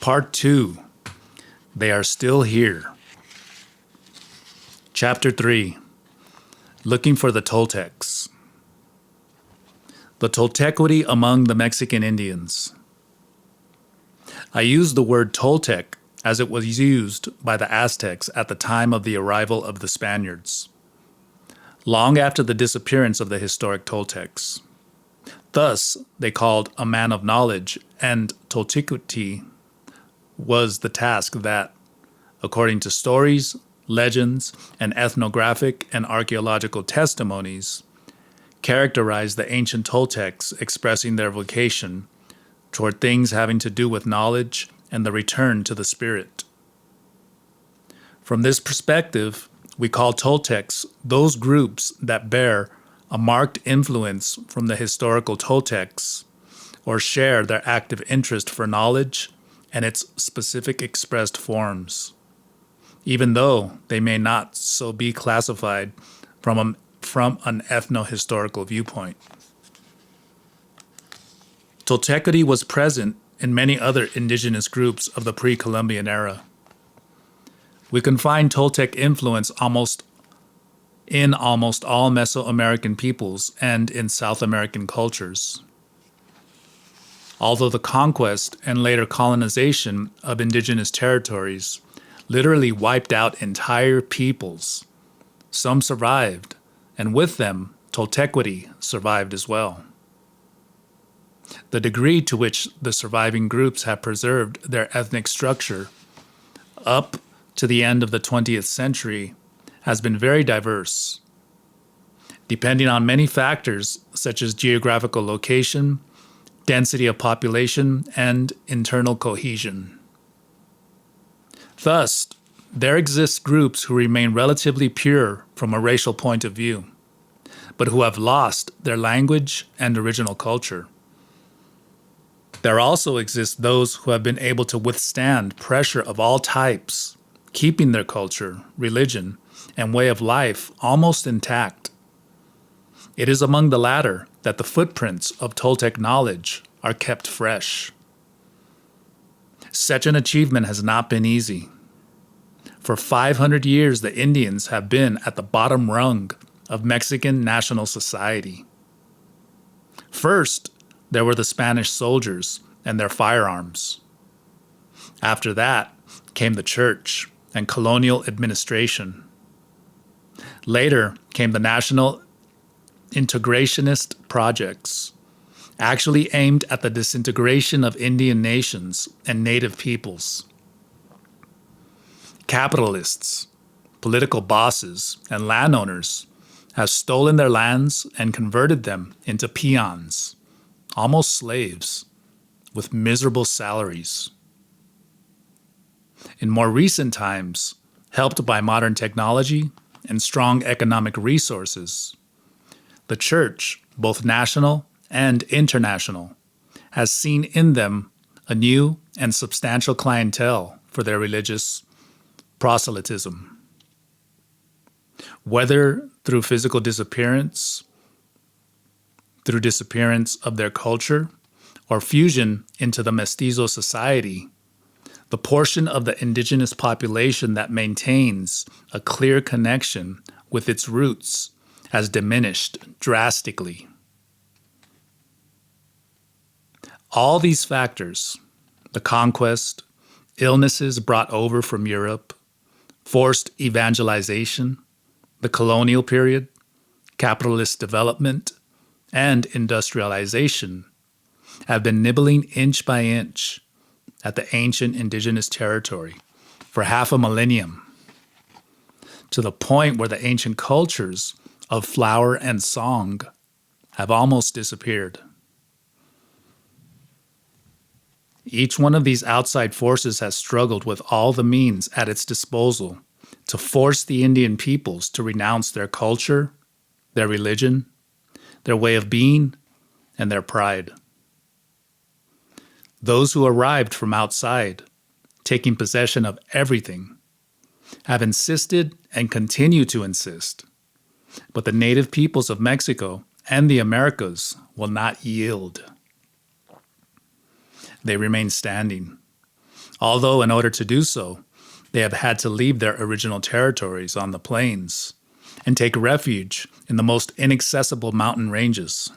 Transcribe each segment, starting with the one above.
Part 2. They are still here. Chapter 3. Looking for the Toltecs. The Toltequity among the Mexican Indians. I use the word Toltec as it was used by the Aztecs at the time of the arrival of the Spaniards, long after the disappearance of the historic Toltecs. Thus, they called a man of knowledge, and Toltequity was the task that, according to stories, legends, and ethnographic and archaeological testimonies, characterized the ancient Toltecs expressing their vocation toward things having to do with knowledge and the return to the spirit. From this perspective, we call Toltecs those groups that bear a marked influence from the historical Toltecs or share their active interest for knowledge and its specific expressed forms, even though they may not so be classified from an ethno-historical viewpoint. Toltequity was present in many other indigenous groups of the pre-Columbian era. We can find Toltec influence in almost all Mesoamerican peoples and in South American cultures. Although the conquest and later colonization of indigenous territories literally wiped out entire peoples, some survived, and with them, Toltequity survived as well. The degree to which the surviving groups have preserved their ethnic structure up to the end of the 20th century has been very diverse, depending on many factors such as geographical location, density of population, and internal cohesion. Thus, there exist groups who remain relatively pure from a racial point of view, but who have lost their language and original culture. There also exist those who have been able to withstand pressure of all types, keeping their culture, religion, and way of life almost intact. It is among the latter that the footprints of Toltec knowledge are kept fresh. Such an achievement has not been easy. For 500 years, the Indians have been at the bottom rung of Mexican national society. First, there were the Spanish soldiers and their firearms. After that came the church and colonial administration. Later came the national integrationist projects, actually aimed at the disintegration of Indian nations and native peoples. Capitalists, political bosses, and landowners have stolen their lands and converted them into peons, almost slaves, with miserable salaries. In more recent times, helped by modern technology and strong economic resources, the church, both national and international, has seen in them a new and substantial clientele for their religious proselytism. Whether through physical disappearance, through disappearance of their culture, or fusion into the mestizo society, the portion of the indigenous population that maintains a clear connection with its roots has diminished drastically. All these factors, the conquest, illnesses brought over from Europe, forced evangelization, the colonial period, capitalist development, and industrialization, have been nibbling inch by inch at the ancient indigenous territory for half a millennium, to the point where the ancient cultures of flower and song have almost disappeared. Each one of these outside forces has struggled with all the means at its disposal to force the Indian peoples to renounce their culture, their religion, their way of being, and their pride. Those who arrived from outside, taking possession of everything, have insisted and continue to insist, but the native peoples of Mexico and the Americas will not yield. They remain standing, although in order to do so, they have had to leave their original territories on the plains and take refuge in the most inaccessible mountain ranges.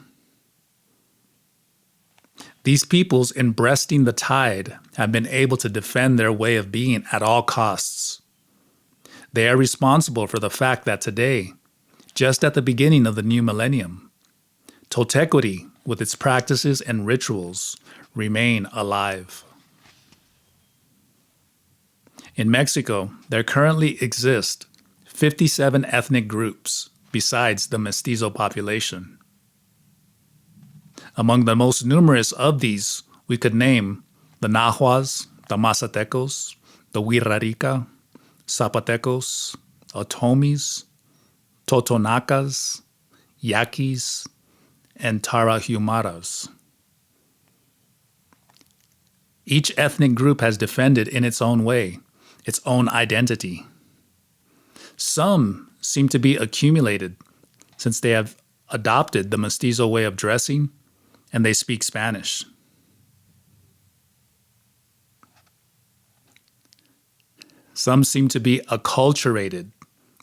These peoples, in breasting the tide, have been able to defend their way of being at all costs. They are responsible for the fact that today, just at the beginning of the new millennium, Toltecuity, with its practices and rituals, remain alive. In Mexico, there currently exist 57 ethnic groups besides the mestizo population. Among the most numerous of these, we could name the Nahuas, the Mazatecos, the Wixárika, Zapotecos, Otomis, Totonacas, Yaquis, and Tarahumaras. Each ethnic group has defended in its own way its own identity. Some seem to be accumulated since they have adopted the mestizo way of dressing and they speak Spanish. Some seem to be acculturated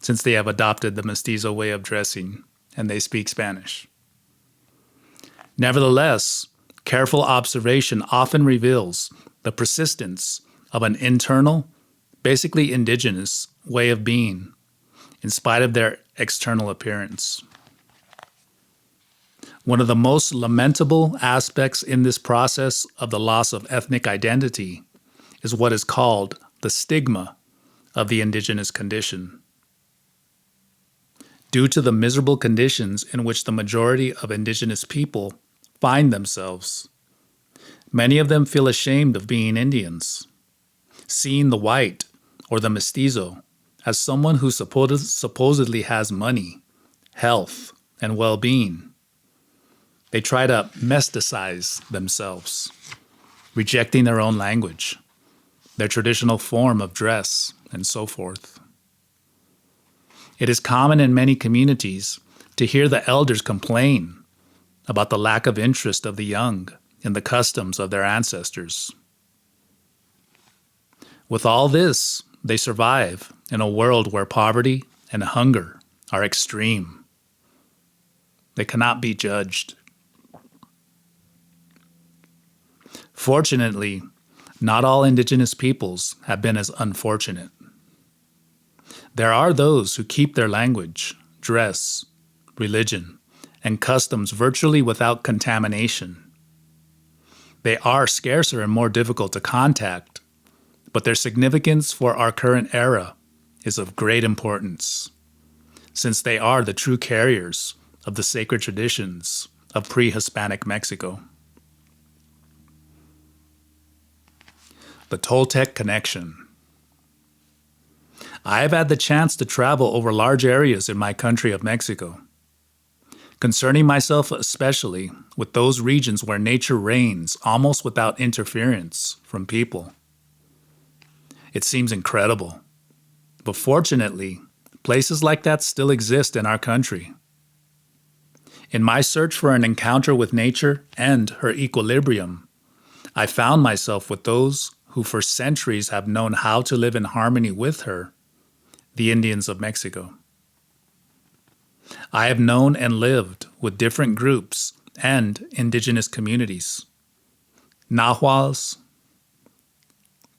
since they have adopted the mestizo way of dressing and they speak Spanish. Nevertheless, careful observation often reveals the persistence of an internal, basically indigenous, way of being, in spite of their external appearance. One of the most lamentable aspects in this process of the loss of ethnic identity is what is called the stigma of the indigenous condition. Due to the miserable conditions in which the majority of indigenous people find themselves, many of them feel ashamed of being Indians, seeing the white or the mestizo as someone who supposedly has money, health, and well-being. They try to mesticize themselves, rejecting their own language, their traditional form of dress, and so forth. It is common in many communities to hear the elders complain about the lack of interest of the young in the customs of their ancestors. With all this, they survive in a world where poverty and hunger are extreme. They cannot be judged. Fortunately, not all indigenous peoples have been as unfortunate. There are those who keep their language, dress, religion, and customs virtually without contamination. They are scarcer and more difficult to contact, but their significance for our current era is of great importance, since they are the true carriers of the sacred traditions of pre-Hispanic Mexico. The Toltec connection. I have had the chance to travel over large areas in my country of Mexico, concerning myself especially with those regions where nature reigns almost without interference from people. It seems incredible, but fortunately, places like that still exist in our country. In my search for an encounter with nature and her equilibrium, I found myself with those who for centuries have known how to live in harmony with her, the Indians of Mexico. I have known and lived with different groups and indigenous communities: Nahuals,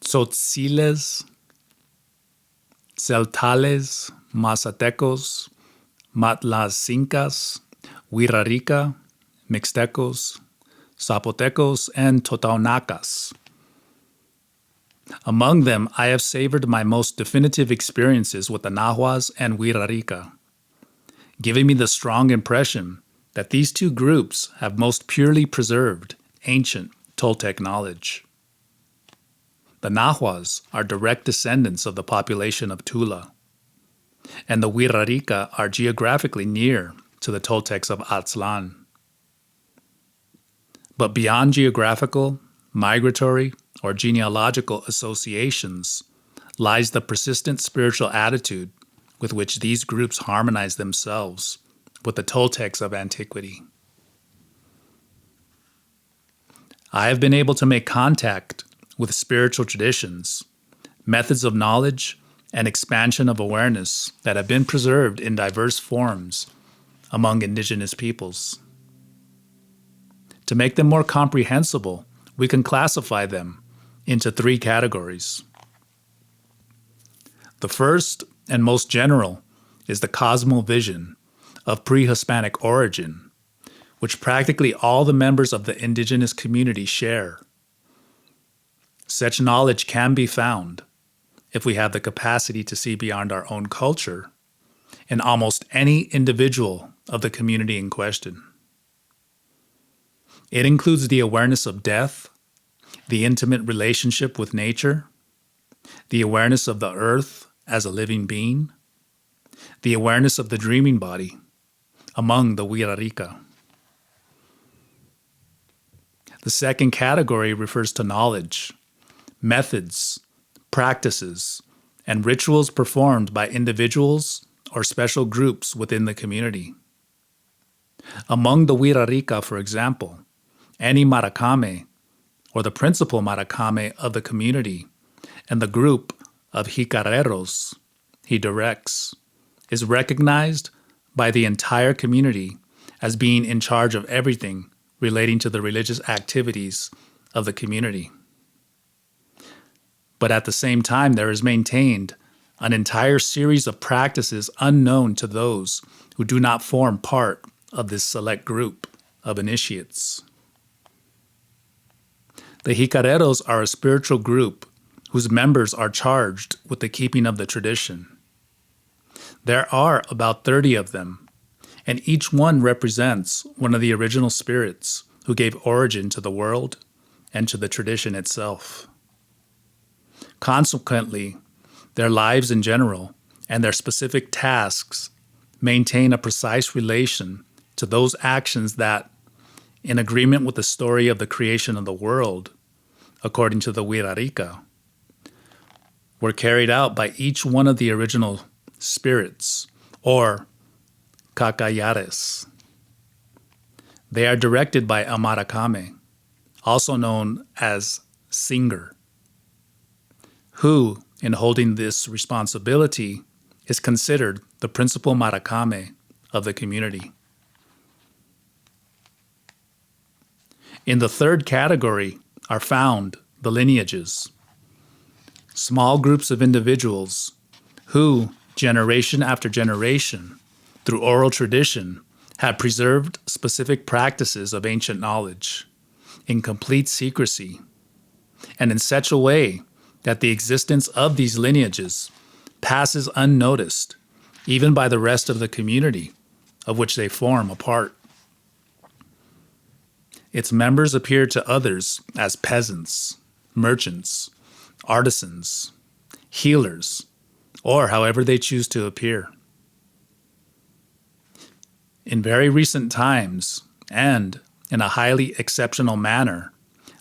Tzotziles, Celtales, Mazatecos, Matlazincas, Wixárika, Mixtecos, Zapotecos, and Totonacas. Among them, I have savored my most definitive experiences with the Nahuas and Wixárika, giving me the strong impression that these two groups have most purely preserved ancient Toltec knowledge. The Nahuas are direct descendants of the population of Tula, and the Wixárika are geographically near to the Toltecs of Aztlan. But beyond geographical, migratory, or genealogical associations lies the persistent spiritual attitude with which these groups harmonize themselves with the Toltecs of antiquity. I have been able to make contact with spiritual traditions, methods of knowledge, and expansion of awareness that have been preserved in diverse forms among indigenous peoples. To make them more comprehensible, we can classify them into three categories. The first and most general is the cosmovision of pre-Hispanic origin, which practically all the members of the indigenous community share. Such knowledge can be found, if we have the capacity to see beyond our own culture, in almost any individual of the community in question. It includes the awareness of death, the intimate relationship with nature, the awareness of the earth as a living being, the awareness of the dreaming body among the Wirarika. The second category refers to knowledge, methods, practices, and rituals performed by individuals or special groups within the community. Among the Wirarika, for example, any Marakame, or the principal Marakame of the community, and the group of Jicareros he directs, is recognized by the entire community as being in charge of everything relating to the religious activities of the community. But at the same time, there is maintained an entire series of practices unknown to those who do not form part of this select group of initiates. The Jicareros are a spiritual group whose members are charged with the keeping of the tradition. There are about 30 of them, and each one represents one of the original spirits who gave origin to the world and to the tradition itself. Consequently, their lives in general and their specific tasks maintain a precise relation to those actions that, in agreement with the story of the creation of the world, according to the Wirarika, were carried out by each one of the original spirits, or Cacayares. They are directed by a Marakame, also known as Singer, who, in holding this responsibility, is considered the principal Marakame of the community. In the third category are found the lineages, small groups of individuals who, generation after generation, through oral tradition, have preserved specific practices of ancient knowledge in complete secrecy, and in such a way that the existence of these lineages passes unnoticed even by the rest of the community of which they form a part. Its members appear to others as peasants, merchants, artisans, healers, or however they choose to appear. In very recent times, and in a highly exceptional manner,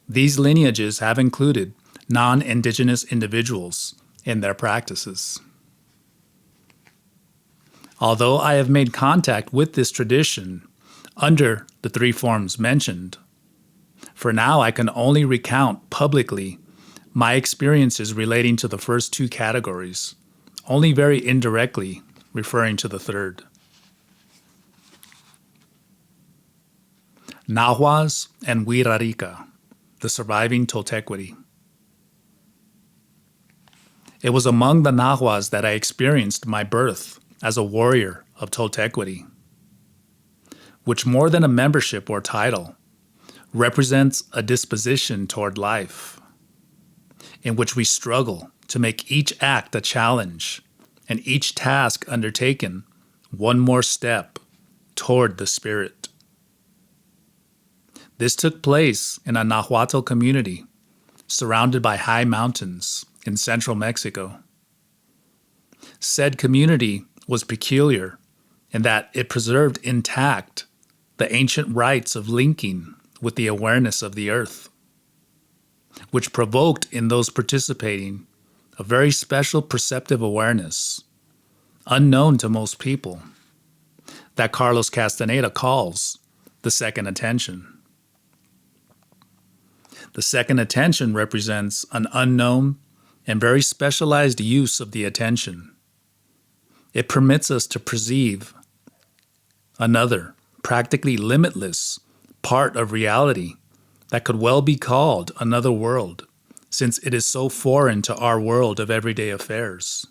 these lineages have included non-indigenous individuals in their practices. Although I have made contact with this tradition under the three forms mentioned, for now I can only recount publicly my experiences relating to the first two categories, only very indirectly referring to the third. Nahuas and Wirarika, the surviving Toltequity. It was among the Nahuas that I experienced my birth as a warrior of Toltequity, which more than a membership or title, represents a disposition toward life, in which we struggle to make each act a challenge and each task undertaken one more step toward the spirit. This took place in a Nahuatl community surrounded by high mountains in central Mexico. Said community was peculiar in that it preserved intact the ancient rites of linking with the awareness of the earth, which provoked in those participating a very special perceptive awareness, unknown to most people, that Carlos Castaneda calls the second attention. The second attention represents an unknown and very specialized use of the attention. It permits us to perceive another, practically limitless part of reality that could well be called another world, since it is so foreign to our world of everyday affairs.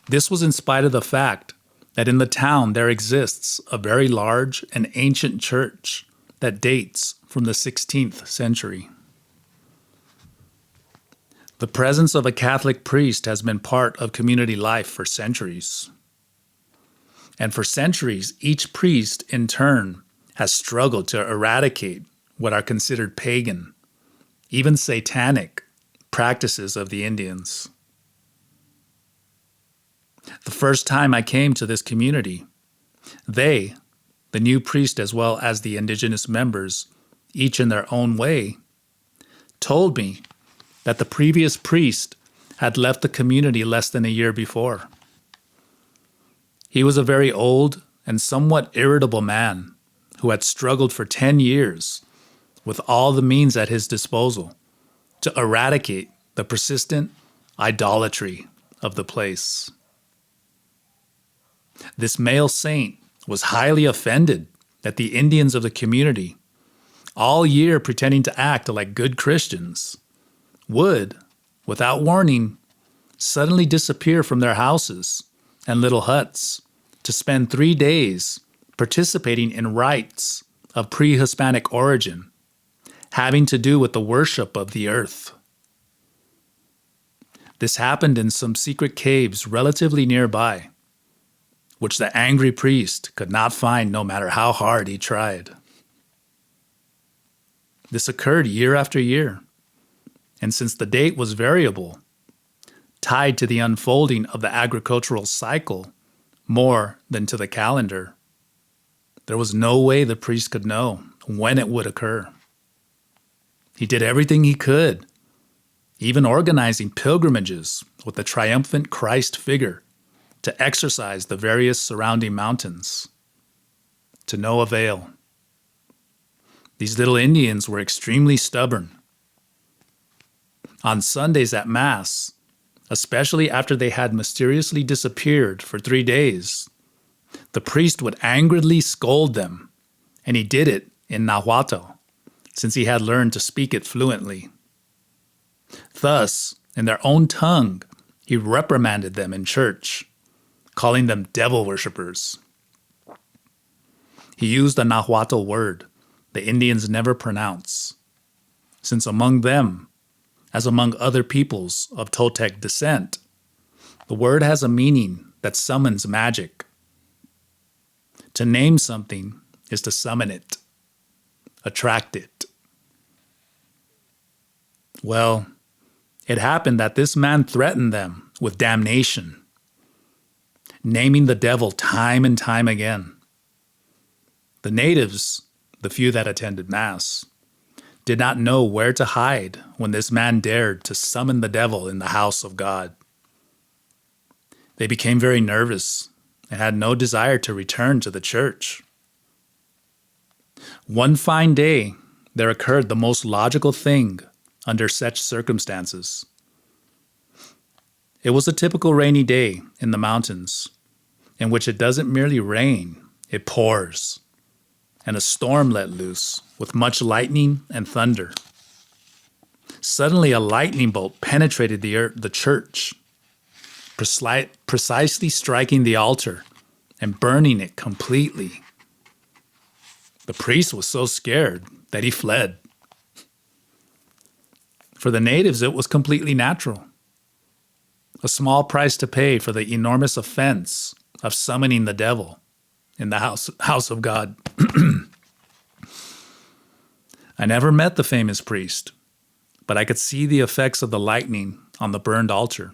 This was in spite of the fact that in the town there exists a very large and ancient church that dates from the 16th century. The presence of a Catholic priest has been part of community life for centuries. And for centuries, each priest in turn has struggled to eradicate what are considered pagan, even satanic, practices of the Indians. The first time I came to this community, they, the new priest as well as the indigenous members, each in their own way, told me that the previous priest had left the community less than a year before. He was a very old and somewhat irritable man who had struggled for 10 years with all the means at his disposal to eradicate the persistent idolatry of the place. This male saint was highly offended that the Indians of the community, all year pretending to act like good Christians, would, without warning, suddenly disappear from their houses and little huts to spend 3 days participating in rites of pre-Hispanic origin, having to do with the worship of the earth. This happened in some secret caves relatively nearby, which the angry priest could not find no matter how hard he tried. This occurred year after year, and since the date was variable, tied to the unfolding of the agricultural cycle more than to the calendar, there was no way the priest could know when it would occur. He did everything he could, even organizing pilgrimages with the triumphant Christ figure to exorcise the various surrounding mountains. To no avail. These little Indians were extremely stubborn. On Sundays at Mass, especially after they had mysteriously disappeared for 3 days, the priest would angrily scold them, and he did it in Nahuatl, since he had learned to speak it fluently. Thus, in their own tongue, he reprimanded them in church, calling them devil worshippers. He used a Nahuatl word the Indians never pronounce, since among them, as among other peoples of Toltec descent, the word has a meaning that summons magic. To name something is to summon it, attract it. Well, it happened that this man threatened them with damnation, naming the devil time and time again. The natives, the few that attended Mass, did not know where to hide when this man dared to summon the devil in the house of God. They became very nervous and had no desire to return to the church. One fine day, there occurred the most logical thing under such circumstances. It was a typical rainy day in the mountains, in which it doesn't merely rain, it pours, and a storm let loose with much lightning and thunder. Suddenly a lightning bolt penetrated the church, precisely striking the altar and burning it completely. The priest was so scared that he fled. For the natives, it was completely natural. A small price to pay for the enormous offense of summoning the devil in the house of God. I never met the famous priest, but I could see the effects of the lightning on the burned altar.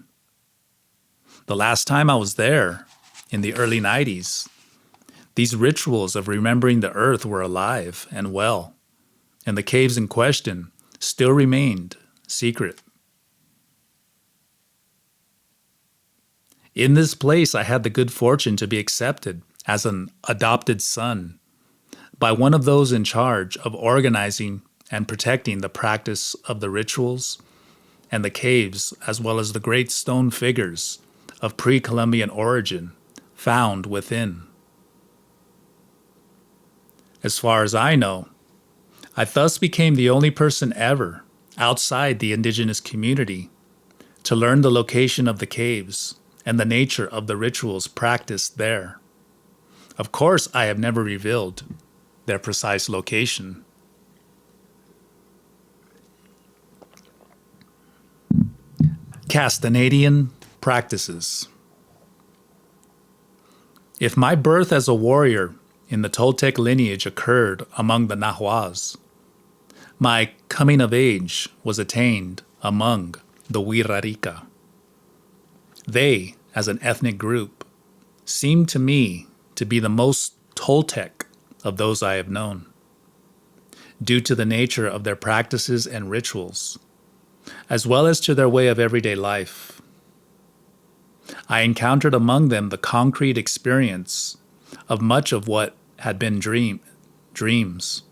The last time I was there, in the early 90s, these rituals of remembering the earth were alive and well, and the caves in question still remained secret. In this place, I had the good fortune to be accepted as an adopted son by one of those in charge of organizing and protecting the practice of the rituals and the caves, as well as the great stone figures of pre-Columbian origin found within. As far as I know, I thus became the only person ever outside the indigenous community to learn the location of the caves and the nature of the rituals practiced there. Of course, I have never revealed their precise location. Castanedian practices. If my birth as a warrior in the Toltec lineage occurred among the Nahuas, my coming of age was attained among the Wirarica. They, as an ethnic group, seemed to me to be the most Toltec of those I have known, due to the nature of their practices and rituals, as well as to their way of everyday life. I encountered among them the concrete experience of much of what had been dreams,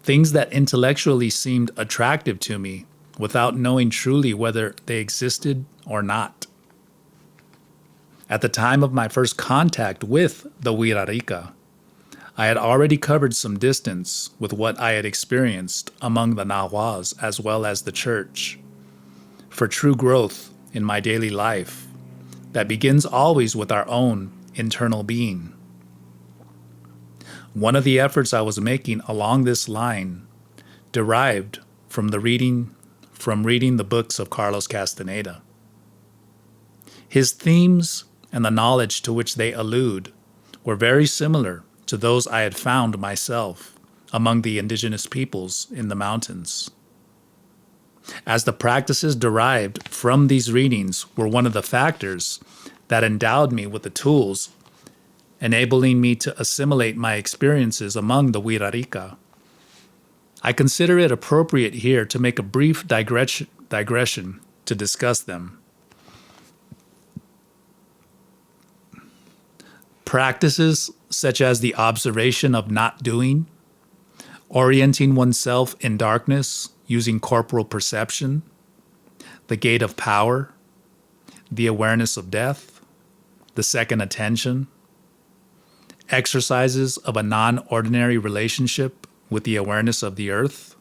things that intellectually seemed attractive to me without knowing truly whether they existed or not. At the time of my first contact with the Wirarica, I had already covered some distance with what I had experienced among the Nahuas as well as the church. For true growth in my daily life that begins always with our own internal being. One of the efforts I was making along this line derived from reading the books of Carlos Castaneda. His themes and the knowledge to which they allude were very similar to those I had found myself among the indigenous peoples in the mountains. As the practices derived from these readings were one of the factors that endowed me with the tools enabling me to assimilate my experiences among the Wirarica, I consider it appropriate here to make a brief digression to discuss them. Practices such as the observation of not doing, orienting oneself in darkness using corporal perception, the gate of power, the awareness of death, the second attention, exercises of a non-ordinary relationship with the awareness of the earth,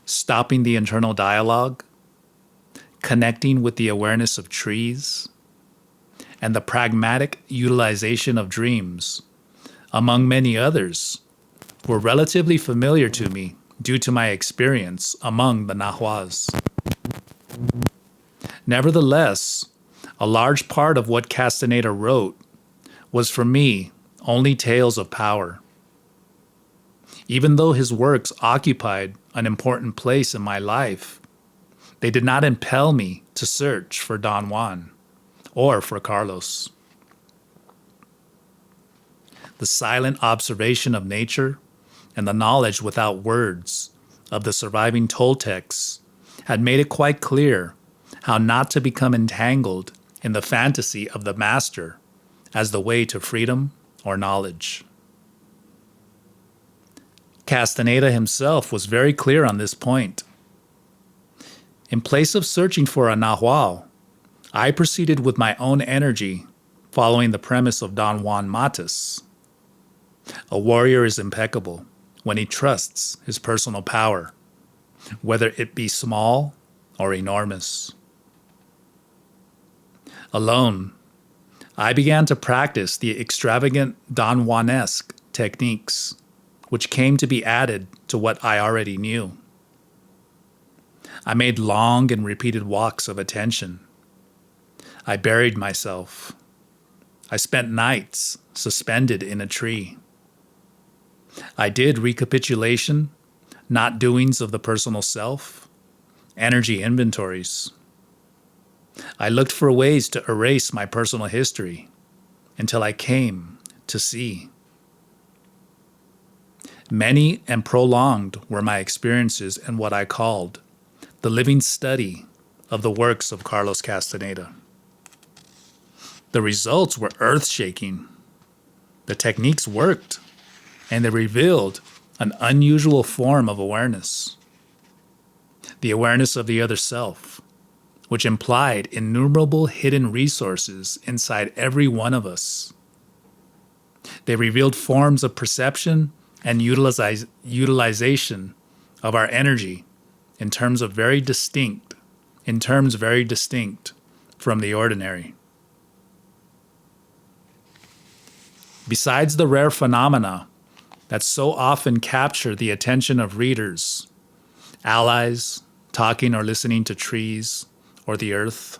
stopping the internal dialogue, connecting with the awareness of trees, and the pragmatic utilization of dreams, among many others, were relatively familiar to me due to my experience among the Nahuas. Nevertheless, a large part of what Castaneda wrote was for me only tales of power. Even though his works occupied an important place in my life, they did not impel me to search for Don Juan or for Carlos. The silent observation of nature and the knowledge without words of the surviving Toltecs had made it quite clear how not to become entangled in the fantasy of the master as the way to freedom or knowledge. Castaneda himself was very clear on this point. In place of searching for a Nahual, I proceeded with my own energy, following the premise of Don Juan Matus. A warrior is impeccable when he trusts his personal power, whether it be small or enormous. Alone, I began to practice the extravagant Don Juanesque techniques, which came to be added to what I already knew. I made long and repeated walks of attention. I buried myself. I spent nights suspended in a tree. I did recapitulation, not doings of the personal self, energy inventories. I looked for ways to erase my personal history until I came to see. Many and prolonged were my experiences in what I called the living study of the works of Carlos Castaneda. The results were earth-shaking. The techniques worked, and they revealed an unusual form of awareness, the awareness of the other self, which implied innumerable hidden resources inside every one of us. They revealed forms of perception and utilization of our energy in terms very distinct from the ordinary. Besides the rare phenomena that so often capture the attention of readers, allies, talking or listening to trees or the earth,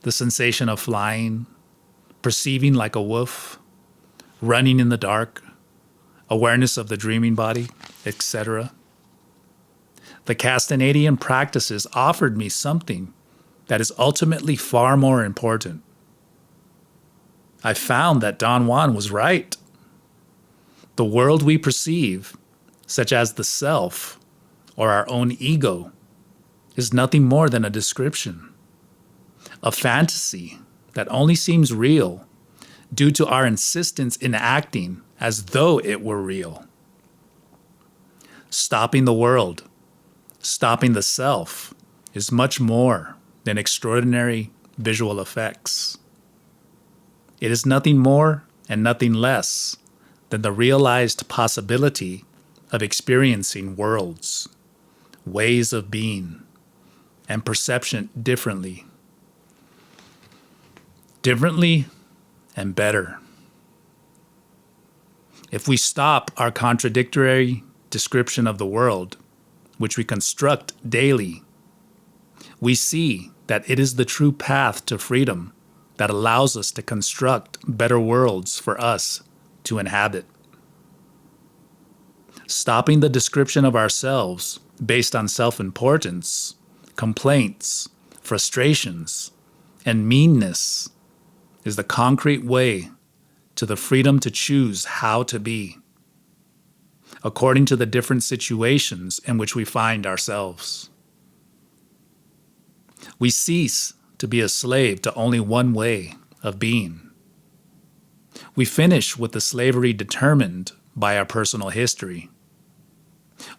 the sensation of flying, perceiving like a wolf, running in the dark, awareness of the dreaming body, etc. The Castanedian practices offered me something that is ultimately far more important. I found that Don Juan was right. The world we perceive, such as the self or our own ego, is nothing more than a description, a fantasy that only seems real due to our insistence in acting as though it were real. Stopping the world, stopping the self, is much more than extraordinary visual effects. It is nothing more and nothing less than the realized possibility of experiencing worlds, ways of being, and perception differently and better. If we stop our contradictory description of the world, which we construct daily, we see that it is the true path to freedom that allows us to construct better worlds for us to inhabit. Stopping the description of ourselves based on self-importance, complaints, frustrations, and meanness is the concrete way to the freedom to choose how to be, according to the different situations in which we find ourselves. We cease to be a slave to only one way of being. We finish with the slavery determined by our personal history.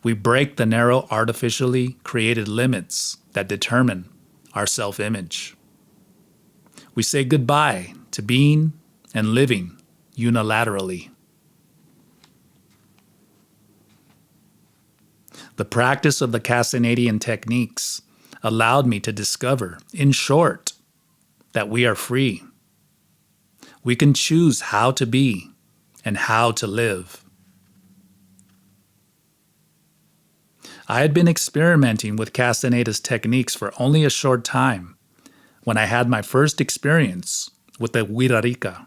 We break the narrow, artificially created limits that determine our self-image. We say goodbye to being and living unilaterally. The practice of the Castanedian techniques allowed me to discover, in short, that we are free. We can choose how to be and how to live. I had been experimenting with Castaneda's techniques for only a short time when I had my first experience with the Wirarica.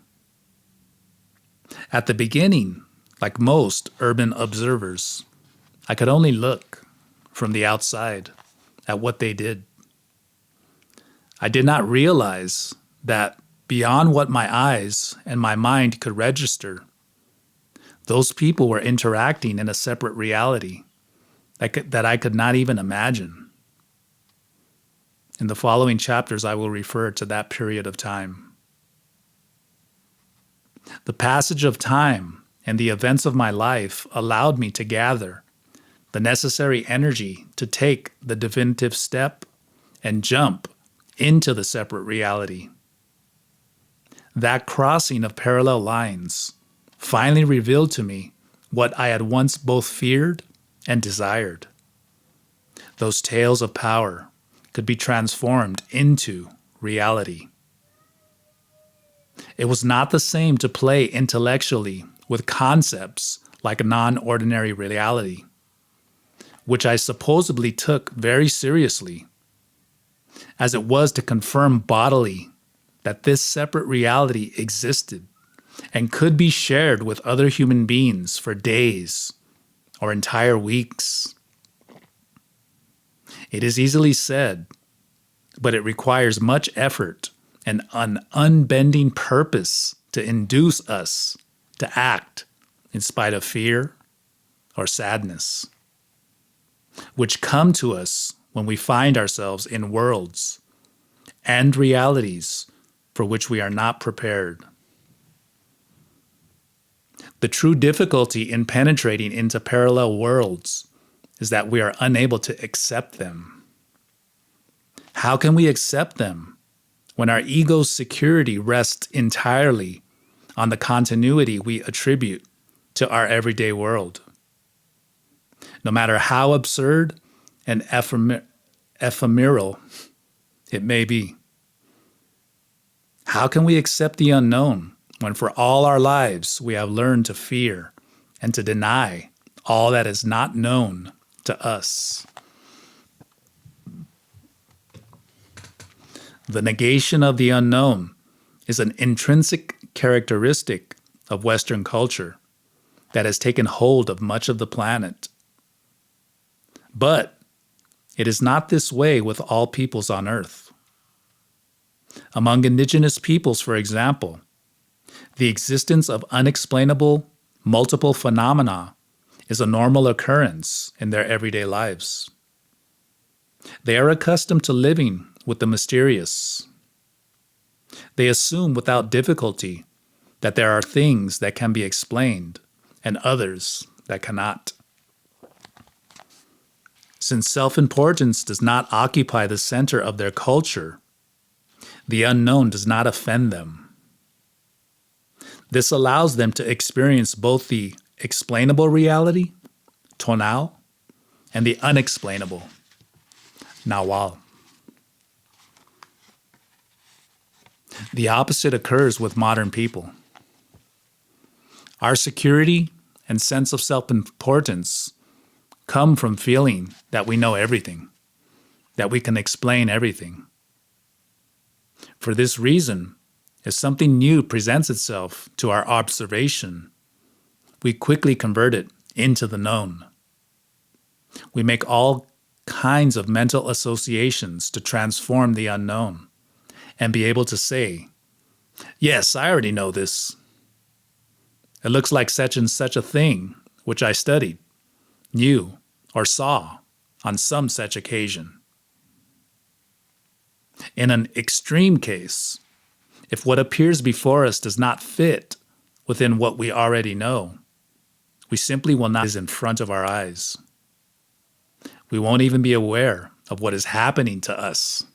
At the beginning, like most urban observers, I could only look from the outside at what they did. I did not realize that beyond what my eyes and my mind could register, those people were interacting in a separate reality that I could not even imagine. In the following chapters, I will refer to that period of time. The passage of time and the events of my life allowed me to gather the necessary energy to take the definitive step and jump into the separate reality. That crossing of parallel lines finally revealed to me what I had once both feared and desired. Those tales of power could be transformed into reality. It was not the same to play intellectually with concepts like non-ordinary reality, which I supposedly took very seriously, as it was to confirm bodily that this separate reality existed and could be shared with other human beings for days or entire weeks. It is easily said, but it requires much effort and an unbending purpose to induce us to act in spite of fear or sadness, which come to us when we find ourselves in worlds and realities for which we are not prepared. The true difficulty in penetrating into parallel worlds is that we are unable to accept them. How can we accept them when our ego's security rests entirely on the continuity we attribute to our everyday world? No matter how absurd and ephemeral it may be. How can we accept the unknown when for all our lives we have learned to fear and to deny all that is not known to us? The negation of the unknown is an intrinsic characteristic of Western culture that has taken hold of much of the planet. But it is not this way with all peoples on Earth. Among indigenous peoples, for example, the existence of unexplainable multiple phenomena is a normal occurrence in their everyday lives. They are accustomed to living with the mysterious. They assume without difficulty that there are things that can be explained and others that cannot. Since self-importance does not occupy the center of their culture, the unknown does not offend them. This allows them to experience both the explainable reality, tonal, and the unexplainable, nawal. The opposite occurs with modern people. Our security and sense of self-importance come from feeling that we know everything, that we can explain everything. For this reason, if something new presents itself to our observation, we quickly convert it into the known. We make all kinds of mental associations to transform the unknown and be able to say, yes, I already know this. It looks like such and such a thing, which I studied, knew, or saw on some such occasion. In an extreme case, if what appears before us does not fit within what we already know, we simply will not is in front of our eyes. We won't even be aware of what is happening to us.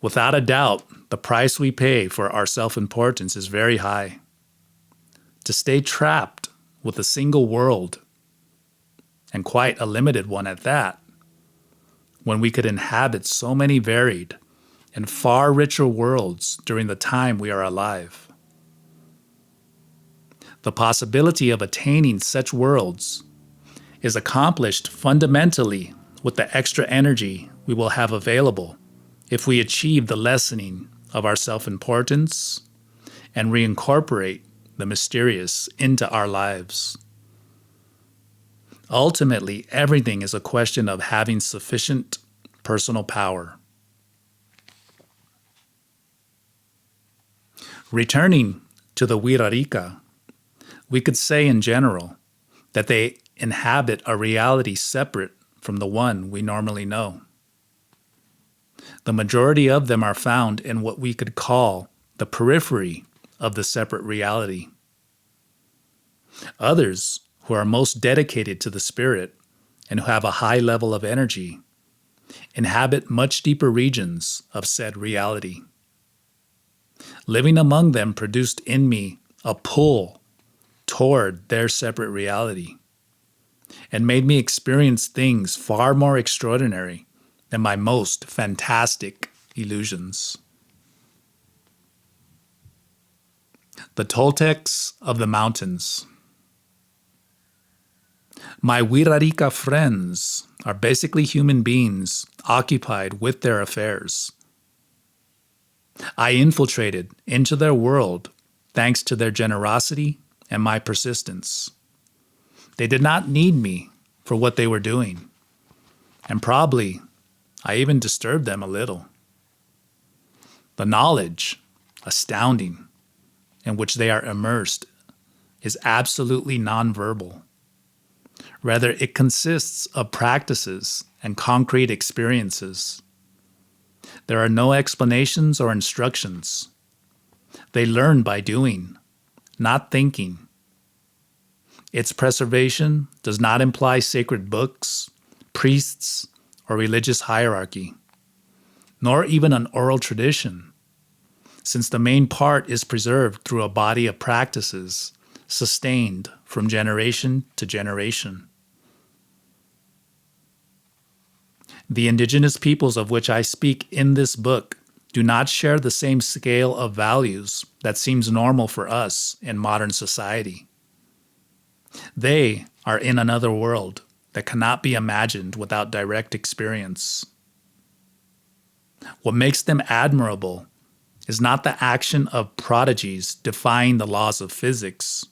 Without a doubt, the price we pay for our self-importance is very high. To stay trapped with a single world, and quite a limited one at that, when we could inhabit so many varied and far richer worlds during the time we are alive. The possibility of attaining such worlds is accomplished fundamentally with the extra energy we will have available if we achieve the lessening of our self-importance and reincorporate the mysterious into our lives. Ultimately, everything is a question of having sufficient personal power. Returning to the Wirarika, we could say in general that they inhabit a reality separate from the one we normally know. The majority of them are found in what we could call the periphery of the separate reality. Others, who are most dedicated to the spirit and who have a high level of energy, inhabit much deeper regions of said reality. Living among them produced in me a pull toward their separate reality and made me experience things far more extraordinary than my most fantastic illusions. The Toltecs of the mountains. My Wirarika friends are basically human beings occupied with their affairs. I infiltrated into their world thanks to their generosity and my persistence. They did not need me for what they were doing, and probably I even disturbed them a little. The knowledge, astounding, in which they are immersed is absolutely nonverbal. Rather, it consists of practices and concrete experiences. There are no explanations or instructions. They learn by doing, not thinking. Its preservation does not imply sacred books, priests, or religious hierarchy, nor even an oral tradition, since the main part is preserved through a body of practices sustained from generation to generation. The indigenous peoples of which I speak in this book do not share the same scale of values that seems normal for us in modern society. They are in another world that cannot be imagined without direct experience. What makes them admirable is not the action of prodigies defying the laws of physics,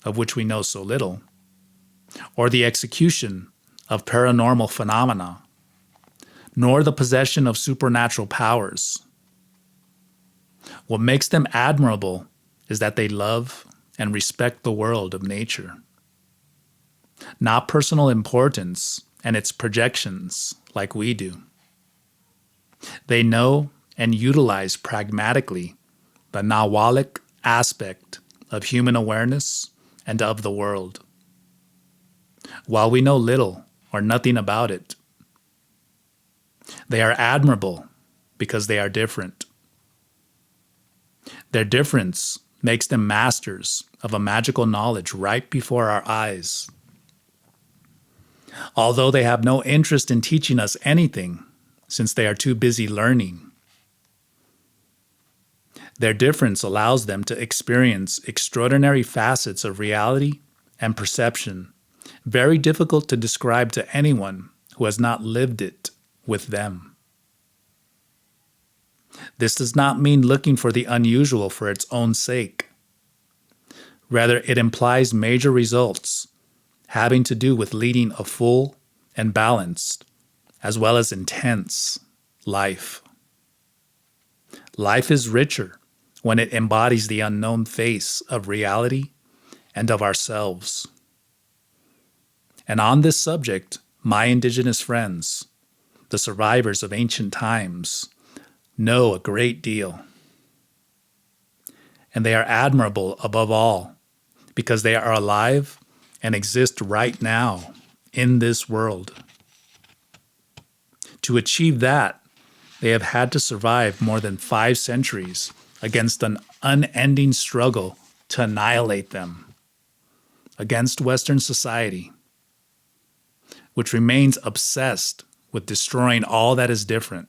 of which we know so little, or the execution of paranormal phenomena, nor the possession of supernatural powers. What makes them admirable is that they love and respect the world of nature, not personal importance and its projections like we do. They know and utilize pragmatically the Nawalic aspect of human awareness and of the world. While we know little or nothing about it, they are admirable because they are different. Their difference makes them masters of a magical knowledge right before our eyes. Although they have no interest in teaching us anything, since they are too busy learning, their difference allows them to experience extraordinary facets of reality and perception, very difficult to describe to anyone who has not lived it with them. This does not mean looking for the unusual for its own sake. Rather, it implies major results having to do with leading a full and balanced, as well as intense, life. Life is richer when it embodies the unknown face of reality and of ourselves. And on this subject, my indigenous friends, the survivors of ancient times, know a great deal. And they are admirable above all because they are alive and exist right now in this world. To achieve that, they have had to survive more than 5 centuries against an unending struggle to annihilate them, against Western society, which remains obsessed with destroying all that is different,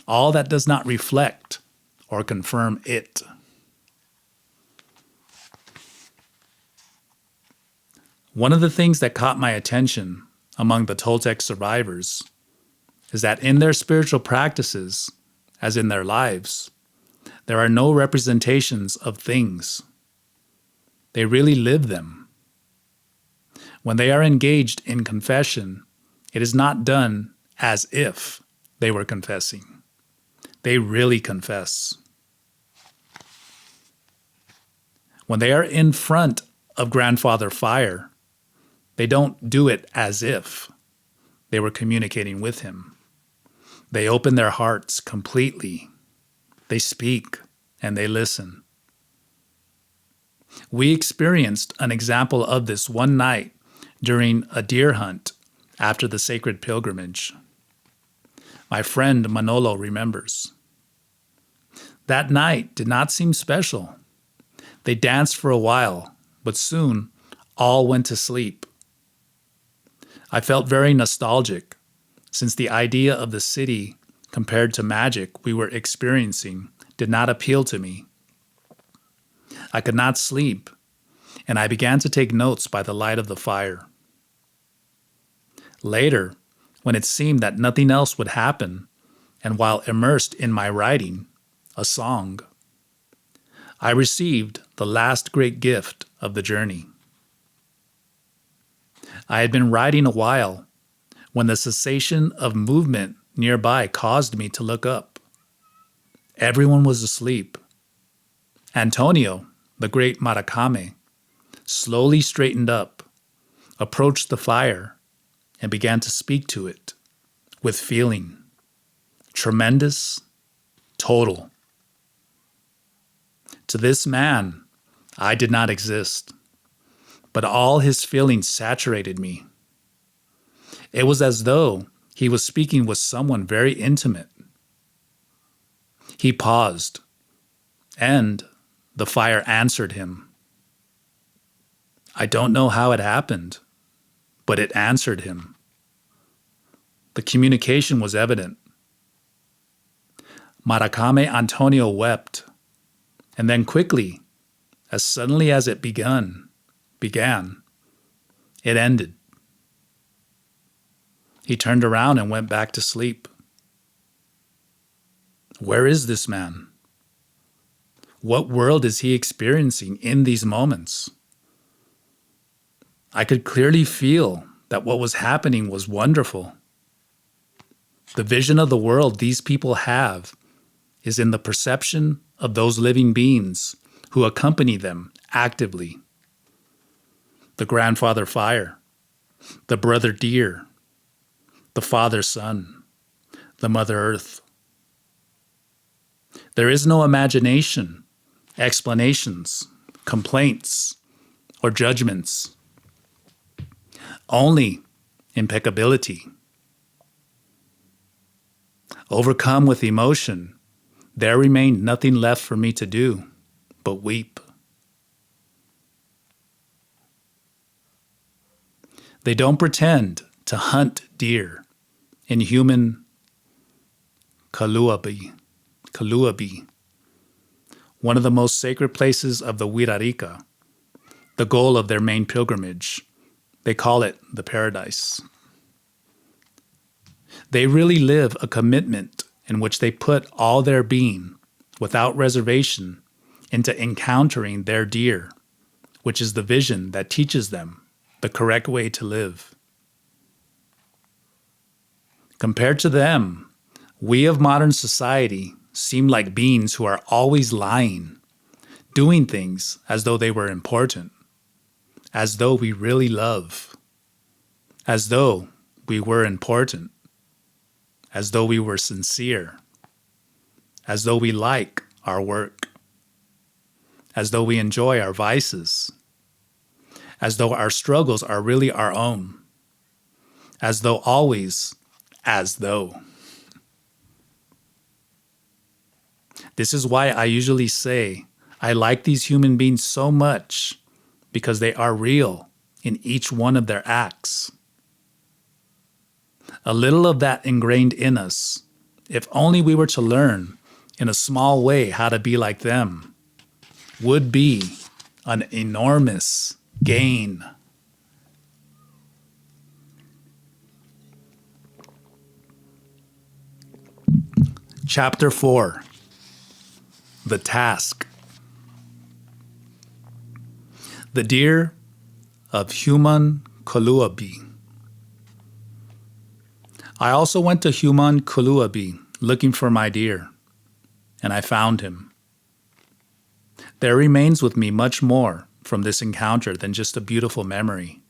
all that does not reflect or confirm it. One of the things that caught my attention among the Toltec survivors is that in their spiritual practices, as in their lives, there are no representations of things. They really live them. When they are engaged in confession, it is not done as if they were confessing. They really confess. When they are in front of Grandfather Fire, they don't do it as if they were communicating with him. They open their hearts completely. They speak and they listen. We experienced an example of this one night during a deer hunt after the sacred pilgrimage. My friend Manolo remembers. That night did not seem special. They danced for a while, but soon all went to sleep. I felt very nostalgic, since the idea of the city compared to magic we were experiencing did not appeal to me. I could not sleep, and I began to take notes by the light of the fire. Later, when it seemed that nothing else would happen, and while immersed in my writing, a song, I received the last great gift of the journey. I had been writing a while when the cessation of movement nearby caused me to look up. Everyone was asleep. Antonio, the great Maracame, slowly straightened up, approached the fire, and began to speak to it with feeling. Tremendous, total. To this man, I did not exist, but all his feelings saturated me. It was as though he was speaking with someone very intimate. He paused, and the fire answered him. I don't know how it happened, but it answered him. The communication was evident. Maracame Antonio wept, and then quickly, as suddenly as it began, it ended. He turned around and went back to sleep. Where is this man? What world is he experiencing in these moments? I could clearly feel that what was happening was wonderful. The vision of the world these people have is in the perception of those living beings who accompany them actively. The grandfather fire, the brother deer, the father sun, the mother earth. There is no imagination, explanations, complaints, or judgments. Only impeccability. Overcome with emotion, there remained nothing left for me to do but weep. They don't pretend to hunt deer in human Kaluabi, one of the most sacred places of the Wirarika, the goal of their main pilgrimage. They call it the paradise. They really live a commitment in which they put all their being, without reservation, into encountering their deer, which is the vision that teaches them the correct way to live. Compared to them, we of modern society seem like beings who are always lying, doing things as though they were important, as though we really love, as though we were important, as though we were sincere, as though we like our work, as though we enjoy our vices, as though our struggles are really our own, as though always, as though. This is why I usually say I like these human beings so much, because they are real in each one of their acts. A little of that ingrained in us, if only we were to learn in a small way how to be like them, would be an enormous gain. Chapter 4. The Task. The deer of Human Kuluabi. I also went to Human Kuluabi looking for my deer, and I found him. There remains with me much more from this encounter than just a beautiful memory.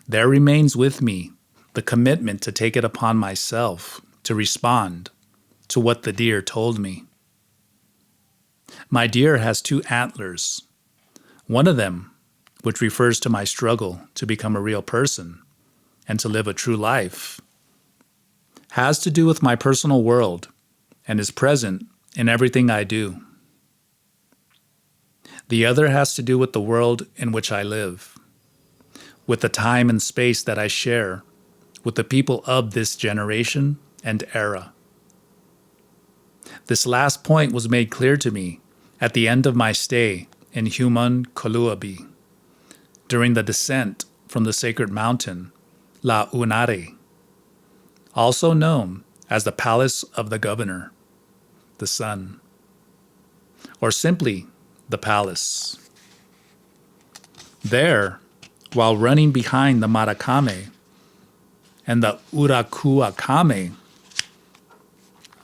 There remains with me the commitment to take it upon myself to respond to what the deer told me. My deer has 2 antlers. One of them, which refers to my struggle to become a real person and to live a true life, has to do with my personal world and is present in everything I do. The other has to do with the world in which I live, with the time and space that I share with the people of this generation and era. This last point was made clear to me at the end of my stay in Human Kuluabi, during the descent from the sacred mountain, La Unare, also known as the Palace of the Governor, the Sun, or simply the Palace. There, while running behind the Maracame and the Urakuakame,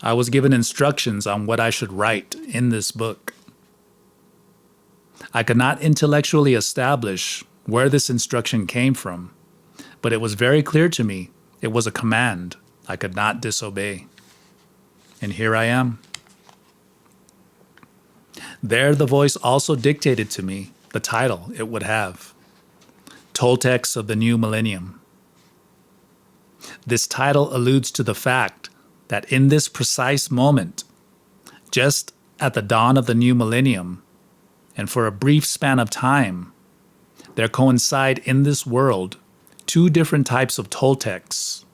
I was given instructions on what I should write in this book. I could not intellectually establish where this instruction came from, but it was very clear to me it was a command I could not disobey. And here I am. There, the voice also dictated to me the title it would have: Toltecs of the New Millennium. This title alludes to the fact that in this precise moment, just at the dawn of the new millennium, and for a brief span of time, there coincide in this world two different types of Toltecs: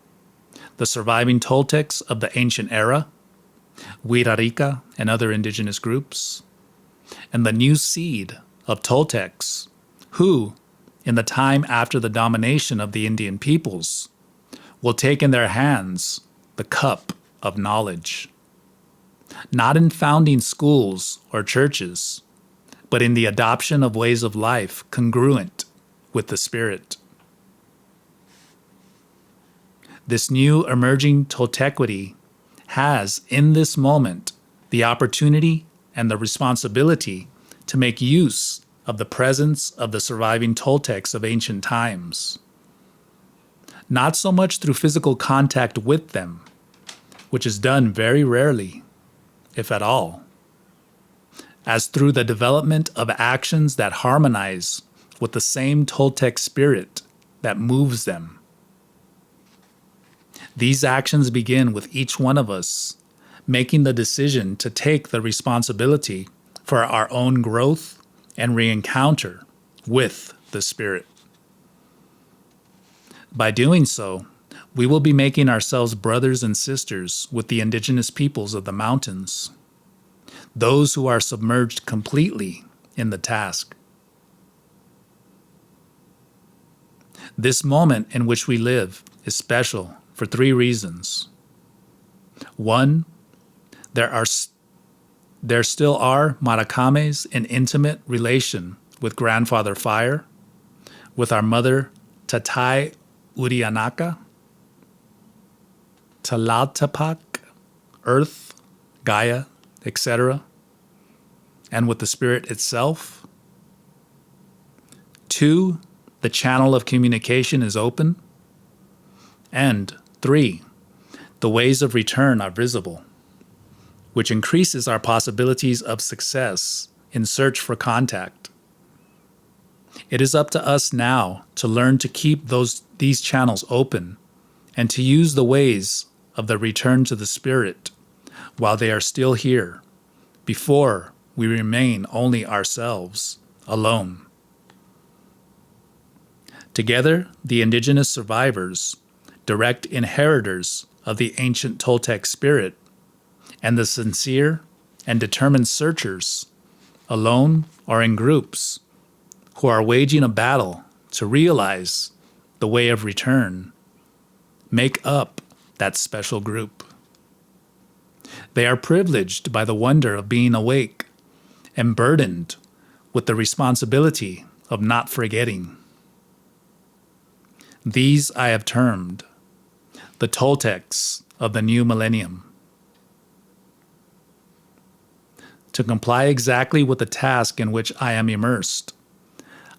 the surviving Toltecs of the ancient era, Wirarika and other indigenous groups, and the new seed of Toltecs, who, in the time after the domination of the Indian peoples, will take in their hands the cup of knowledge, not in founding schools or churches, but in the adoption of ways of life congruent with the spirit. This new emerging Toltequity has, in this moment, the opportunity and the responsibility to make use of the presence of the surviving Toltecs of ancient times. Not so much through physical contact with them, which is done very rarely, if at all, as through the development of actions that harmonize with the same Toltec spirit that moves them. These actions begin with each one of us making the decision to take the responsibility for our own growth and re-encounter with the spirit. By doing so, we will be making ourselves brothers and sisters with the indigenous peoples of the mountains, those who are submerged completely in the task. This moment in which we live is special for three reasons. One, there still are Marakames in intimate relation with Grandfather Fire, with our mother Tatai Urianaka, Tlaltepac, Earth, Gaia, etc., and with the spirit itself. Two, the channel of communication is open. And three, the ways of return are visible, which increases our possibilities of success in search for contact. It is up to us now to learn to keep these channels open and to use the ways of the return to the spirit while they are still here, before we remain only ourselves, alone. Together, the indigenous survivors, direct inheritors of the ancient Toltec spirit, and the sincere and determined searchers, alone or in groups, who are waging a battle to realize the way of return, make up that special group. They are privileged by the wonder of being awake and burdened with the responsibility of not forgetting. These I have termed the Toltecs of the New Millennium. To comply exactly with the task in which I am immersed,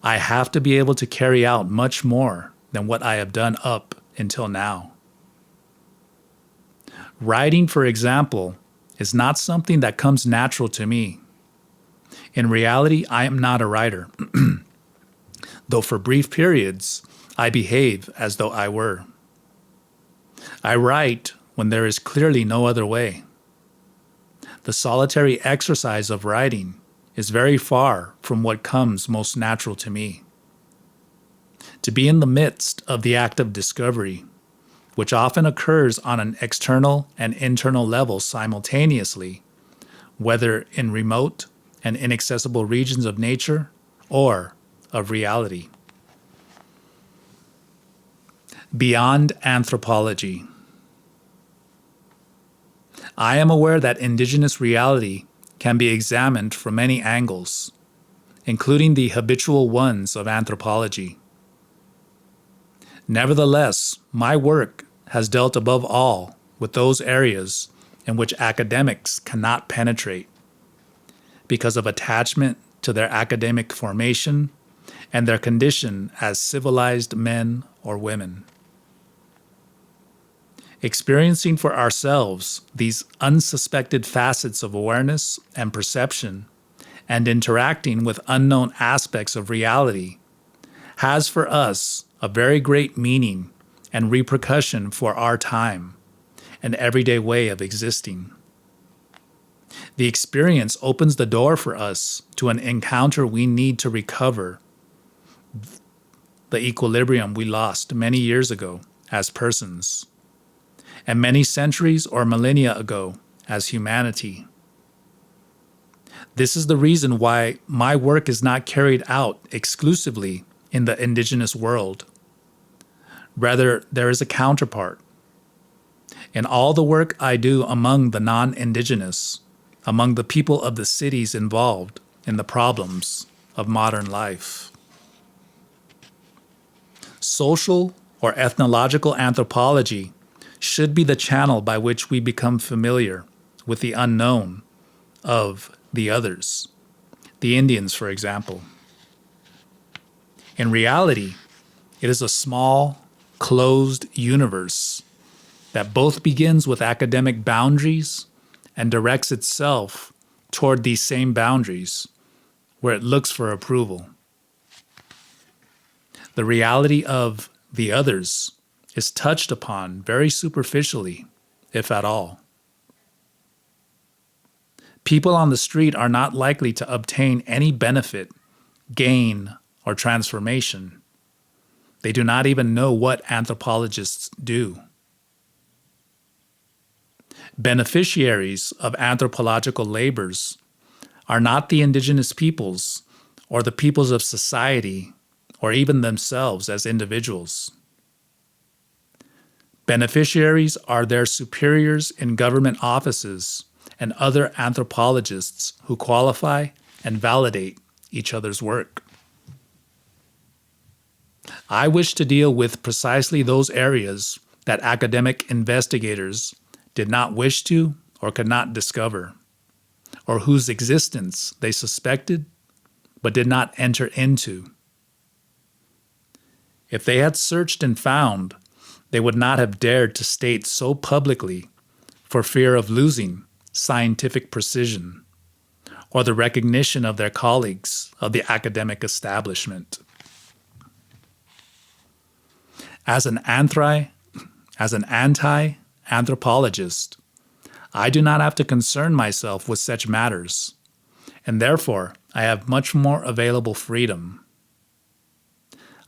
I have to be able to carry out much more than what I have done up until now. Writing, for example, is not something that comes natural to me. In reality, I am not a writer, though for brief periods, I behave as though I were. I write when there is clearly no other way. The solitary exercise of writing is very far from what comes most natural to me. To be in the midst of the act of discovery, which often occurs on an external and internal level simultaneously, whether in remote and inaccessible regions of nature or of reality. Beyond anthropology. I am aware that indigenous reality can be examined from many angles, including the habitual ones of anthropology. Nevertheless, my work has dealt above all with those areas in which academics cannot penetrate because of attachment to their academic formation and their condition as civilized men or women. Experiencing for ourselves these unsuspected facets of awareness and perception and interacting with unknown aspects of reality has for us a very great meaning and repercussion for our time and everyday way of existing. The experience opens the door for us to an encounter we need to recover the equilibrium we lost many years ago as persons, and many centuries or millennia ago as humanity. This is the reason why my work is not carried out exclusively in the indigenous world. Rather, there is a counterpart. In all the work I do among the non-indigenous, among the people of the cities involved in the problems of modern life. Social or ethnological anthropology should be the channel by which we become familiar with the unknown of the others, the Indians, for example. In reality, it is a small, closed universe that both begins with academic boundaries and directs itself toward these same boundaries, where it looks for approval. The reality of the others is touched upon very superficially, if at all. People on the street are not likely to obtain any benefit, gain, or transformation. They do not even know what anthropologists do. Beneficiaries of anthropological labors are not the indigenous peoples or the peoples of society or even themselves as individuals. Beneficiaries are their superiors in government offices and other anthropologists who qualify and validate each other's work. I wish to deal with precisely those areas that academic investigators did not wish to or could not discover, or whose existence they suspected but did not enter into. If they had searched and found, they would not have dared to state so publicly for fear of losing scientific precision or the recognition of their colleagues of the academic establishment. As an anti-anthropologist, I do not have to concern myself with such matters, and therefore I have much more available freedom.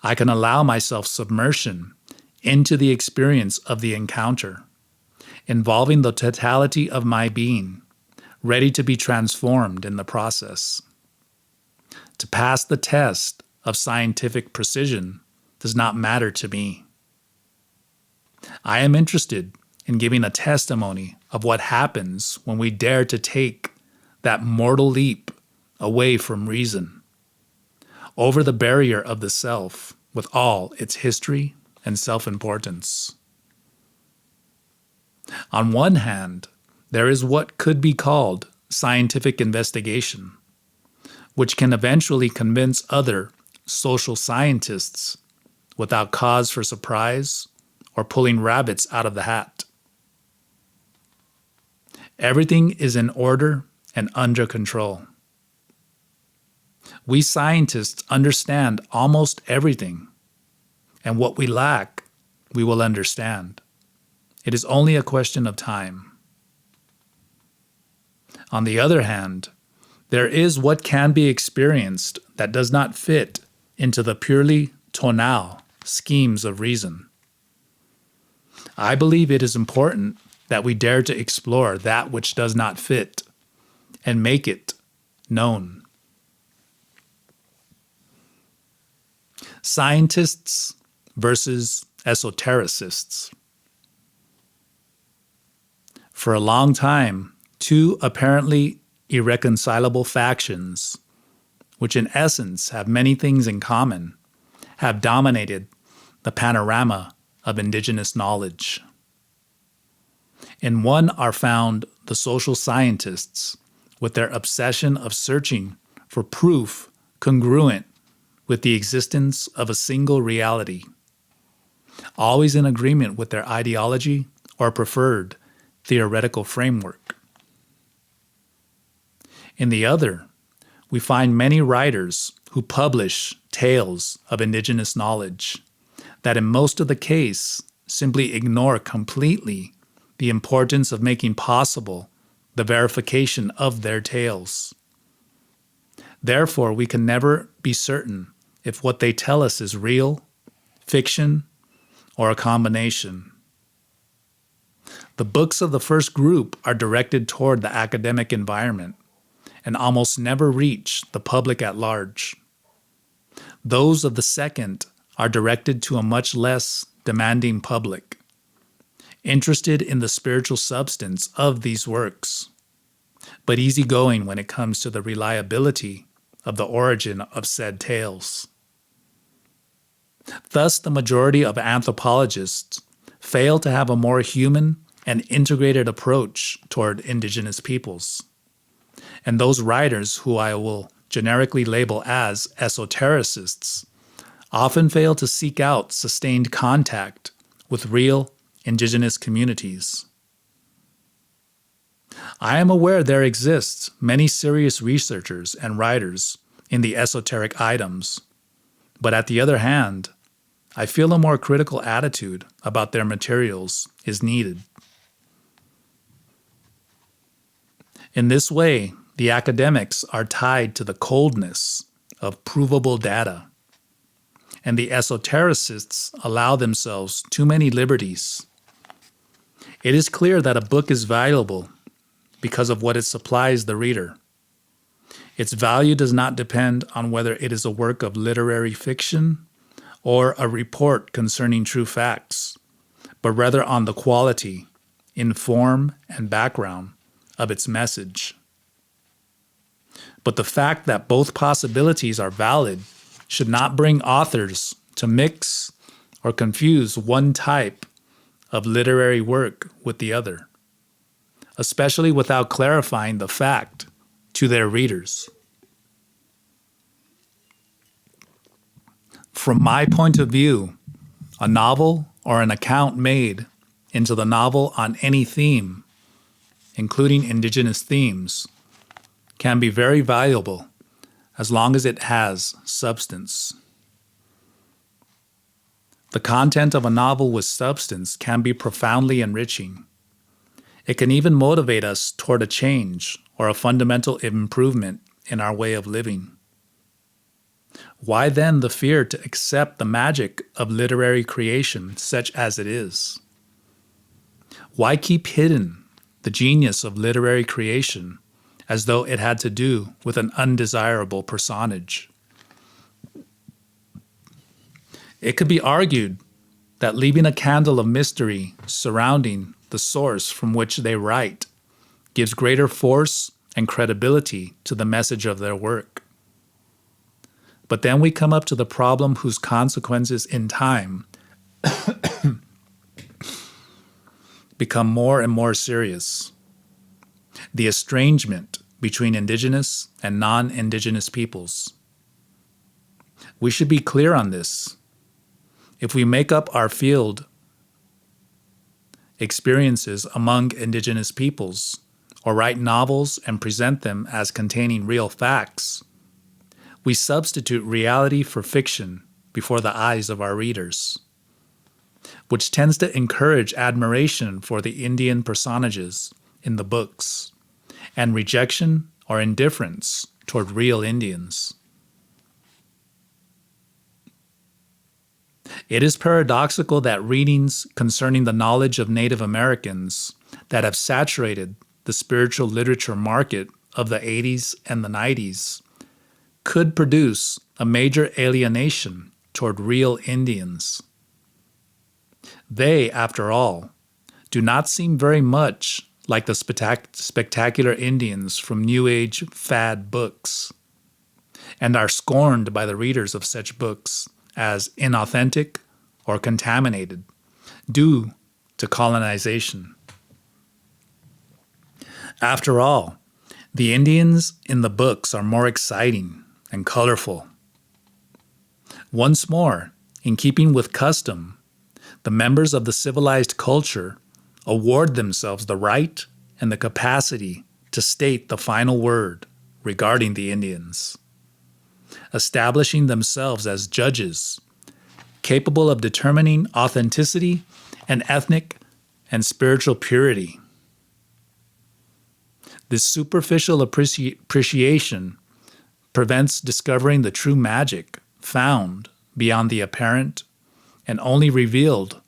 I can allow myself submersion into the experience of the encounter, involving the totality of my being, ready to be transformed in the process. To pass the test of scientific precision does not matter to me. I am interested in giving a testimony of what happens when we dare to take that mortal leap away from reason, over the barrier of the self with all its history and self-importance. On one hand, there is what could be called scientific investigation, which can eventually convince other social scientists without cause for surprise or pulling rabbits out of the hat. Everything is in order and under control. We scientists understand almost everything, and what we lack, we will understand. It is only a question of time. On the other hand, there is what can be experienced that does not fit into the purely tonal schemes of reason. I believe it is important that we dare to explore that which does not fit and make it known. Scientists versus esotericists. For a long time, two apparently irreconcilable factions, which in essence have many things in common, have dominated the panorama of indigenous knowledge. In one are found the social scientists, with their obsession of searching for proof congruent with the existence of a single reality, always in agreement with their ideology or preferred theoretical framework. In the other, we find many writers who publish tales of indigenous knowledge that in most of the case simply ignore completely the importance of making possible the verification of their tales. Therefore, we can never be certain if what they tell us is real, fiction, or a combination. The books of the first group are directed toward the academic environment and almost never reach the public at large. Those of the second are directed to a much less demanding public, interested in the spiritual substance of these works, but easygoing when it comes to the reliability of the origin of said tales. Thus, the majority of anthropologists fail to have a more human and integrated approach toward indigenous peoples. And those writers who I will generically label as esotericists often fail to seek out sustained contact with real indigenous communities. I am aware there exist many serious researchers and writers in the esoteric items, but at the other hand, I feel a more critical attitude about their materials is needed. In this way, the academics are tied to the coldness of provable data, and the esotericists allow themselves too many liberties. It is clear that a book is valuable because of what it supplies the reader. Its value does not depend on whether it is a work of literary fiction or a report concerning true facts, but rather on the quality, in form, and background of its message. But the fact that both possibilities are valid should not bring authors to mix or confuse one type of literary work with the other, especially without clarifying the fact to their readers. From my point of view, a novel or an account made into the novel on any theme, including indigenous themes, can be very valuable as long as it has substance. The content of a novel with substance can be profoundly enriching. It can even motivate us toward a change or a fundamental improvement in our way of living. Why then the fear to accept the magic of literary creation such as it is? Why keep hidden the genius of literary creation as though it had to do with an undesirable personage? It could be argued that leaving a candle of mystery surrounding the source from which they write gives greater force and credibility to the message of their work. But then we come up to the problem whose consequences in time become more and more serious: the estrangement between indigenous and non-indigenous peoples. We should be clear on this. If we make up our field experiences among indigenous peoples, or write novels and present them as containing real facts, we substitute reality for fiction before the eyes of our readers, which tends to encourage admiration for the Indian personages in the books and rejection or indifference toward real Indians. It is paradoxical that readings concerning the knowledge of Native Americans that have saturated the spiritual literature market of the 80s and the 90s could produce a major alienation toward real Indians. They, after all, do not seem very much like the spectacular Indians from New Age fad books, and are scorned by the readers of such books as inauthentic or contaminated due to colonization. After all, the Indians in the books are more exciting and colorful. Once more, in keeping with custom, the members of the civilized culture award themselves the right and the capacity to state the final word regarding the Indians, establishing themselves as judges, capable of determining authenticity and ethnic and spiritual purity. This superficial appreciation prevents discovering the true magic found beyond the apparent and only revealed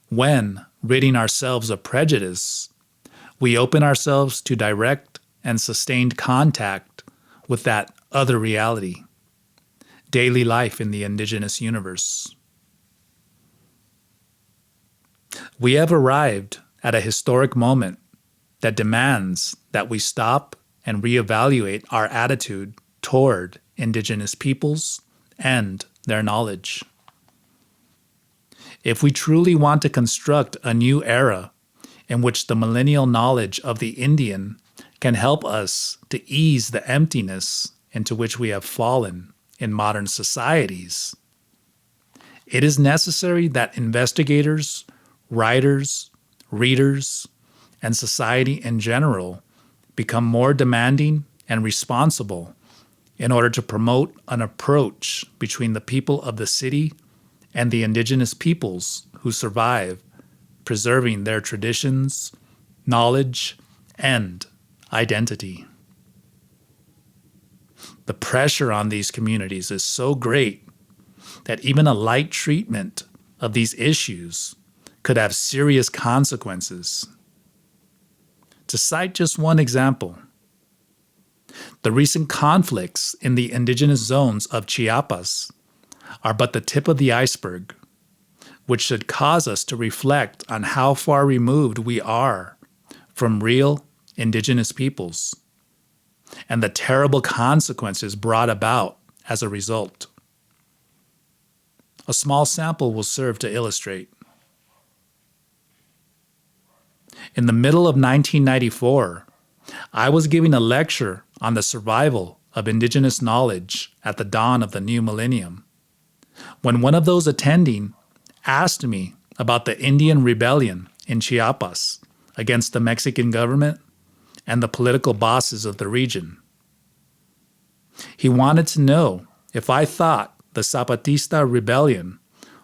when, ridding ourselves of prejudice, we open ourselves to direct and sustained contact with that other reality, daily life in the indigenous universe. We have arrived at a historic moment that demands that we stop and reevaluate our attitude toward indigenous peoples and their knowledge. If we truly want to construct a new era in which the millennial knowledge of the Indian can help us to ease the emptiness into which we have fallen in modern societies, it is necessary that investigators, writers, readers, and society in general become more demanding and responsible in order to promote an approach between the people of the city and the indigenous peoples who survive, preserving their traditions, knowledge, and identity. The pressure on these communities is so great that even a light treatment of these issues could have serious consequences. To cite just one example, the recent conflicts in the indigenous zones of Chiapas are but the tip of the iceberg, which should cause us to reflect on how far removed we are from real indigenous peoples and the terrible consequences brought about as a result. A small sample will serve to illustrate. In the middle of 1994, I was giving a lecture on the survival of indigenous knowledge at the dawn of the new millennium, when one of those attending asked me about the Indian rebellion in Chiapas against the Mexican government and the political bosses of the region. He wanted to know if I thought the Zapatista rebellion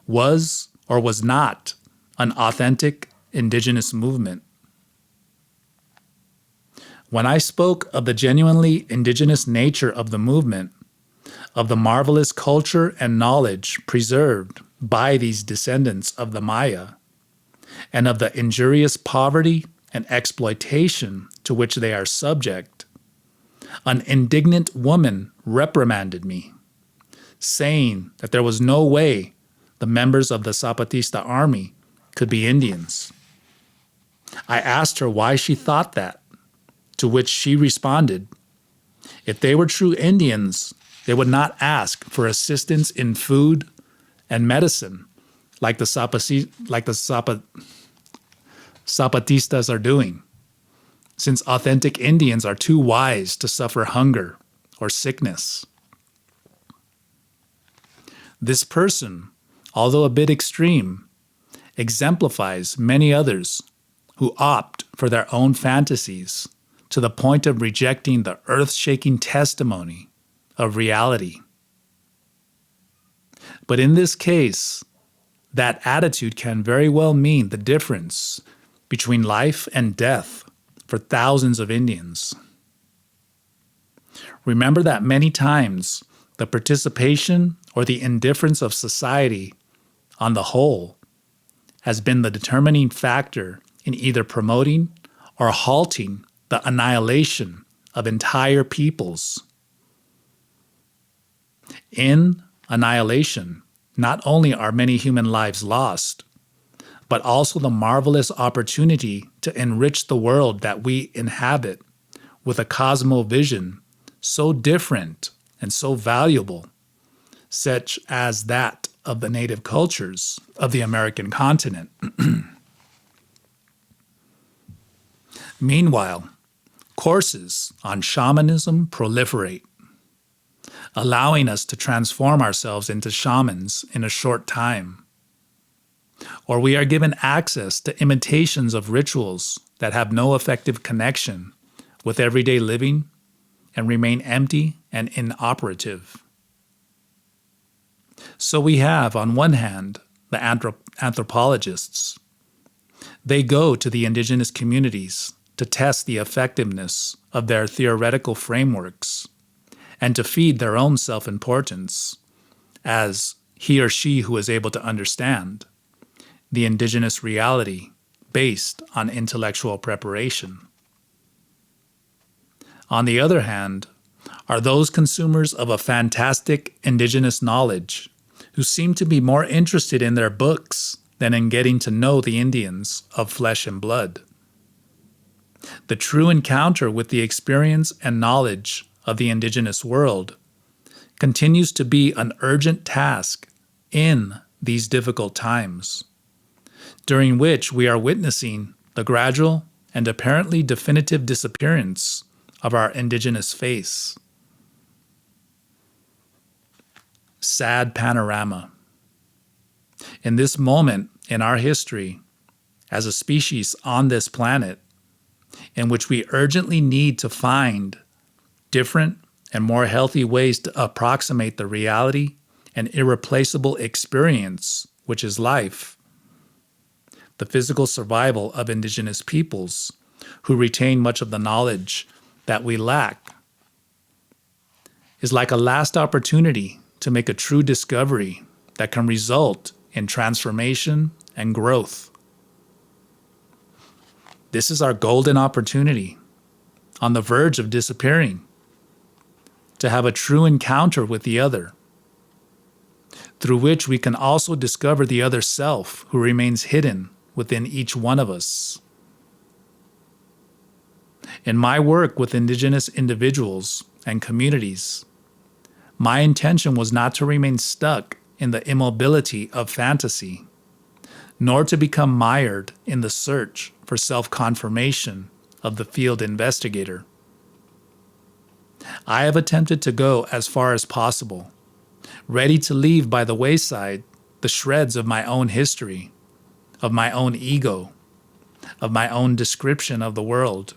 was or was not an authentic indigenous movement. When I spoke of the genuinely indigenous nature of the movement, of the marvelous culture and knowledge preserved by these descendants of the Maya, and of the injurious poverty and exploitation to which they are subject, an indignant woman reprimanded me, saying that there was no way the members of the Zapatista army could be Indians. I asked her why she thought that, to which she responded, if they were true Indians, they would not ask for assistance in food and medicine like the Zapatistas are doing, since authentic Indians are too wise to suffer hunger or sickness. This person, although a bit extreme, exemplifies many others who opt for their own fantasies to the point of rejecting the earth-shaking testimony of reality. But in this case, that attitude can very well mean the difference between life and death for thousands of Indians. Remember that many times the participation or the indifference of society on the whole has been the determining factor in either promoting or halting the annihilation of entire peoples. In annihilation, not only are many human lives lost, but also the marvelous opportunity to enrich the world that we inhabit with a cosmovision so different and so valuable, such as that of the native cultures of the American continent. Meanwhile, courses on shamanism proliferate, allowing us to transform ourselves into shamans in a short time. Or we are given access to imitations of rituals that have no effective connection with everyday living and remain empty and inoperative. So we have, on one hand, the anthropologists. They go to the indigenous communities to test the effectiveness of their theoretical frameworks and to feed their own self-importance as he or she who is able to understand the indigenous reality based on intellectual preparation. On the other hand, are those consumers of a fantastic indigenous knowledge who seem to be more interested in their books than in getting to know the Indians of flesh and blood. The true encounter with the experience and knowledge of the indigenous world continues to be an urgent task in these difficult times, during which we are witnessing the gradual and apparently definitive disappearance of our indigenous face. Sad panorama. In this moment in our history, as a species on this planet, in which we urgently need to find different and more healthy ways to approximate the reality and irreplaceable experience, which is life, the physical survival of indigenous peoples who retain much of the knowledge that we lack, is like a last opportunity to make a true discovery that can result in transformation and growth. This is our golden opportunity, on the verge of disappearing, to have a true encounter with the other, through which we can also discover the other self who remains hidden within each one of us. In my work with indigenous individuals and communities, my intention was not to remain stuck in the immobility of fantasy, nor to become mired in the search for self-confirmation of the field investigator. I have attempted to go as far as possible, ready to leave by the wayside the shreds of my own history, of my own ego, of my own description of the world,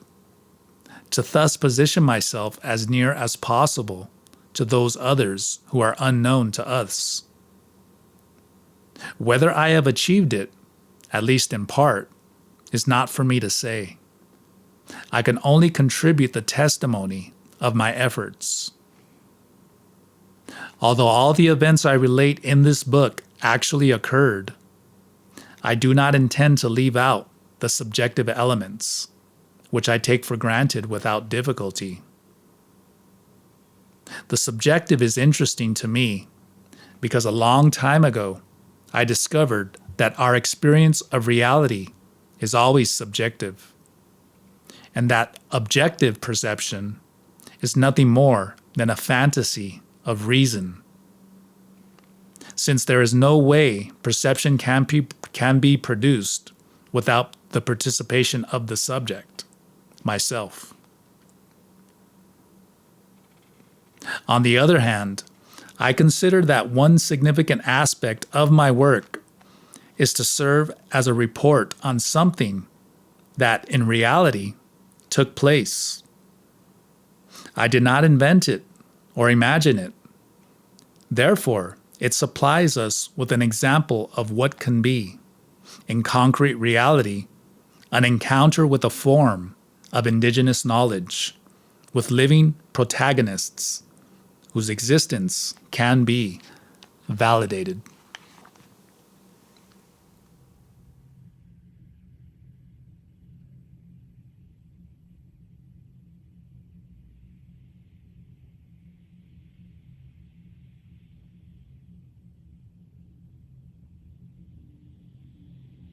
to thus position myself as near as possible to those others who are unknown to us. Whether I have achieved it, at least in part, is not for me to say. I can only contribute the testimony of my efforts. Although all the events I relate in this book actually occurred, I do not intend to leave out the subjective elements, which I take for granted without difficulty. The subjective is interesting to me because a long time ago, I discovered that our experience of reality is always subjective, and that objective perception is nothing more than a fantasy of reason. Since there is no way perception can be produced without the participation of the subject, myself. On the other hand, I consider that one significant aspect of my work is to serve as a report on something that, in reality, took place. I did not invent it or imagine it. Therefore, it supplies us with an example of what can be, in concrete reality, an encounter with a form of indigenous knowledge, with living protagonists whose existence can be validated.